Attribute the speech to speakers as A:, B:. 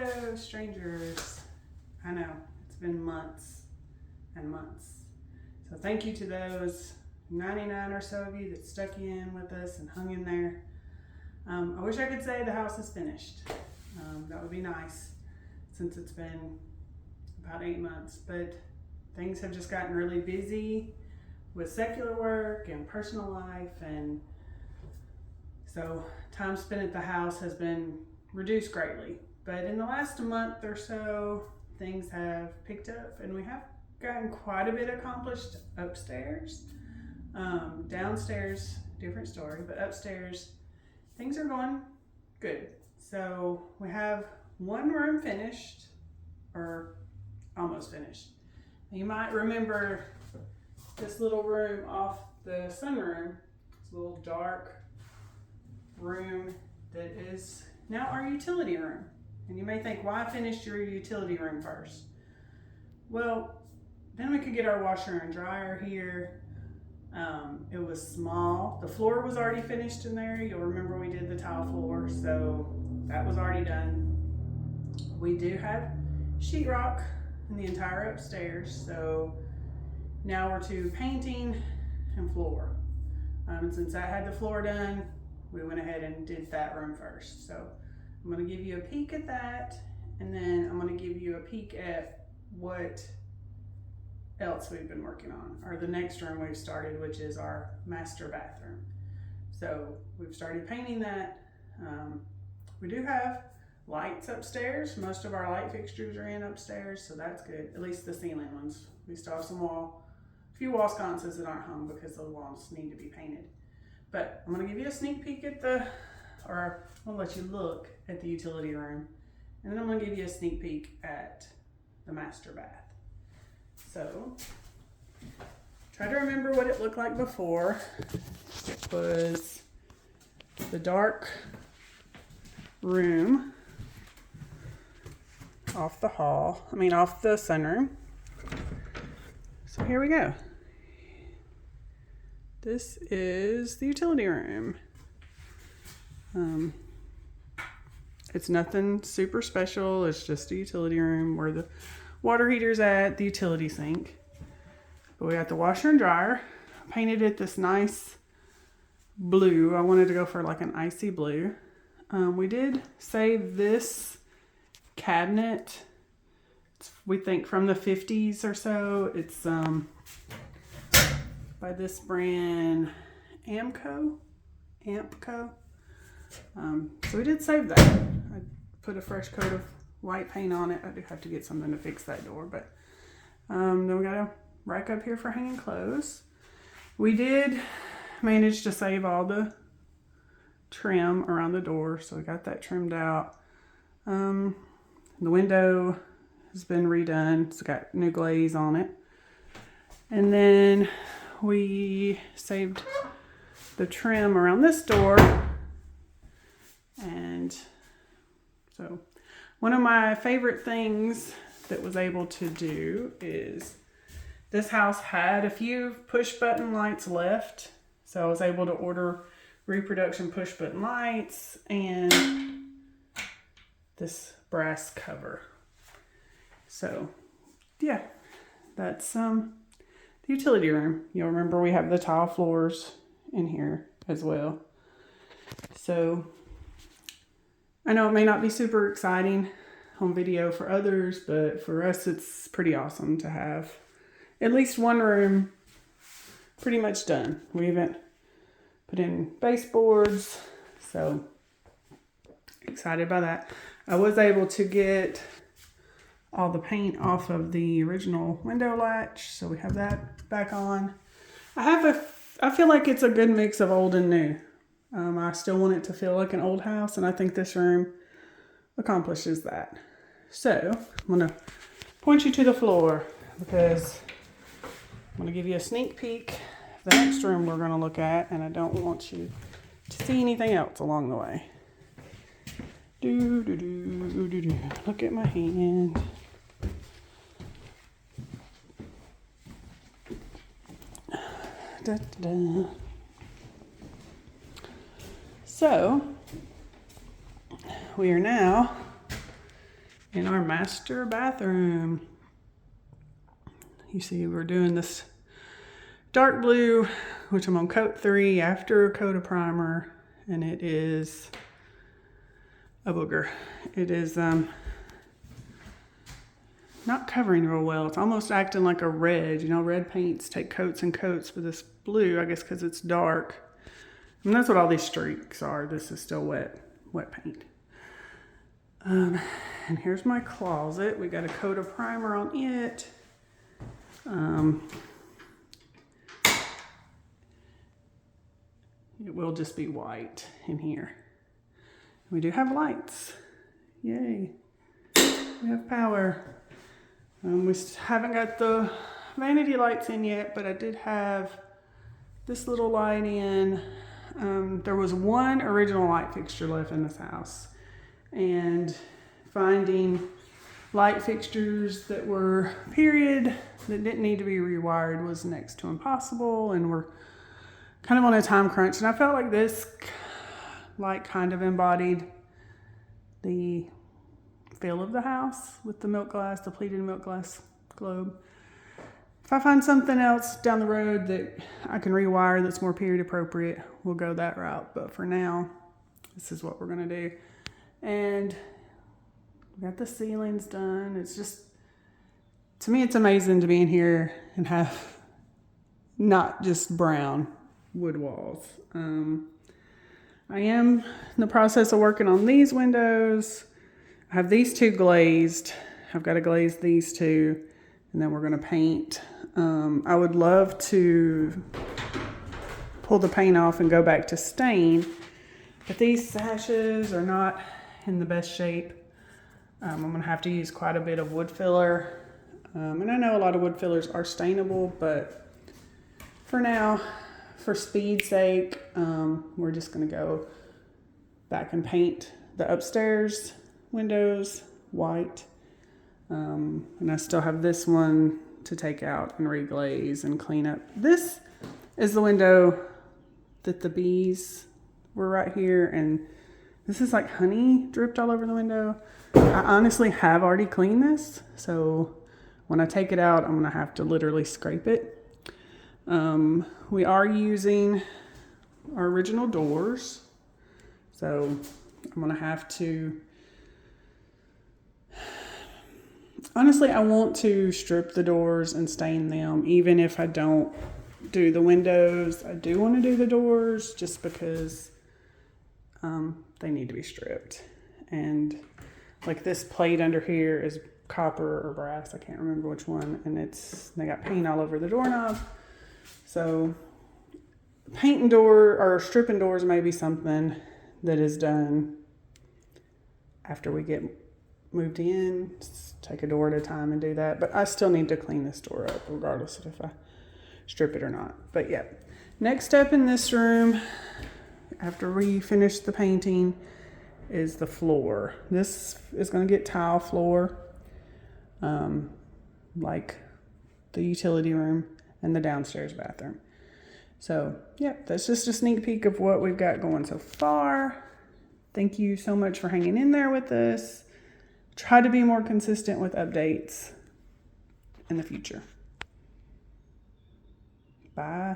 A: Hello, strangers. I know, it's been months and months. So thank you to those 99 or so of you that stuck in with us and hung in there. I wish I could say the house is finished. That would be nice since it's been about 8 months, but things have just gotten really busy with secular work and personal life, and so time spent at the house has been reduced greatly. But in the last month or so, things have picked up and we have gotten quite a bit accomplished upstairs. Downstairs, different story, but upstairs, things are going good. So we have one room finished, or almost finished. You might remember this little room off the sunroom. It's a little dark room that is now our utility room. And you may think, why finish your utility room first? Well, then we could get our washer and dryer here. It was small. The floor was already finished in there. You'll remember we did the tile floor, so that was already done. We do have sheetrock in the entire upstairs, so now we're to painting and floor. Since I had the floor done, we went ahead and did that room first. So I'm going to give you a peek at that, and then I'm going to give you a peek at what else we've been working on, or the next room we've started, which is our master bathroom. So we've started painting that. We do have lights upstairs. Most of our light fixtures are in upstairs, so that's good. At least the ceiling ones. We still have a few wall sconces that aren't hung because the walls need to be painted. But I'm going to give you a sneak peek at I'll let you look at the utility room, and then I'm going to give you a sneak peek at the master bath. So, try to remember what it looked like before. It was the dark room off the sunroom. So here we go. This is the utility room. It's nothing super special. It's just a utility room where the water heater's at, the utility sink. But we got the washer and dryer. Painted it this nice blue. I wanted to go for like an icy blue. We did save this cabinet. We think from the 50s or so. It's by this brand Ampco. So we did save that. I put a fresh coat of white paint on it. I do have to get something to fix that door, but then we got a rack up here for hanging clothes. We did manage to save all the trim around the door, so we got that trimmed out. The window has been redone. It's got new glaze on it. And then we saved the trim around this door. And so one of my favorite things that was able to do is this house had a few push button lights left. So I was able to order reproduction push button lights and this brass cover. So yeah, that's the utility room. You'll remember we have the tile floors in here as well. So I know it may not be super exciting on video for others, but for us it's pretty awesome to have at least one room pretty much done. We haven't put in baseboards, so excited by that. I was able to get all the paint off of the original window latch, so we have that back on. I feel like it's a good mix of old and new. I still want it to feel like an old house, and I think this room accomplishes that. So I'm going to point you to the floor because I'm going to give you a sneak peek of the next room we're going to look at, and I don't want you to see anything else along the way. Look at my hand. Da, da, da. So we are now in our master bathroom. You see we're doing this dark blue, which I'm on coat 3 after a coat of primer, and it is a booger. It is not covering real well. It's almost acting like a red. You know, red paints take coats and coats, but this blue, I guess because it's dark. And that's what all these streaks are. This is still wet paint. And here's my closet. We got a coat of primer on it. It will just be white in here. We do have lights. Yay. We have power. We haven't got the vanity lights in yet, but I did have this little light in. There was one original light fixture left in this house, and finding light fixtures that were period that didn't need to be rewired was next to impossible, and we're kind of on a time crunch. And I felt like this light kind of embodied the feel of the house with the milk glass, the pleated milk glass globe. If I find something else down the road that I can rewire that's more period appropriate, we'll go that route. But for now, this is what we're gonna do. And we got the ceilings done. It's just, to me, it's amazing to be in here and have not just brown wood walls. I am in the process of working on these windows. I have these two glazed. I've got to glaze these two, and then we're going to paint. I would love to pull the paint off and go back to stain, but these sashes are not in the best shape. I'm going to have to use quite a bit of wood filler. And I know a lot of wood fillers are stainable, but for now, for speed's sake, we're just going to go back and paint the upstairs windows white. And I still have this one to take out and reglaze and clean up. This is the window that the bees were right here, and this is like honey dripped all over the window. I honestly have already cleaned this, so when I take it out, I'm going to have to literally scrape it. We are using our original doors, so I'm going to have to, honestly, I want to strip the doors and stain them, even if I don't do the windows. I do want to do the doors just because they need to be stripped. And like this plate under here is copper or brass, I can't remember which one, and they got paint all over the doorknob. So painting door or stripping doors may be something that is done after we get moved in. Just take a door at a time and do that. But I still need to clean this door up regardless of if I strip it or not. But yeah, next step in this room after we finish the painting is the floor. This is going to get tile floor, like the utility room and the downstairs bathroom. So yeah, that's just a sneak peek of what we've got going so far. Thank you so much for hanging in there with us. Try to be more consistent with updates in the future. Bye.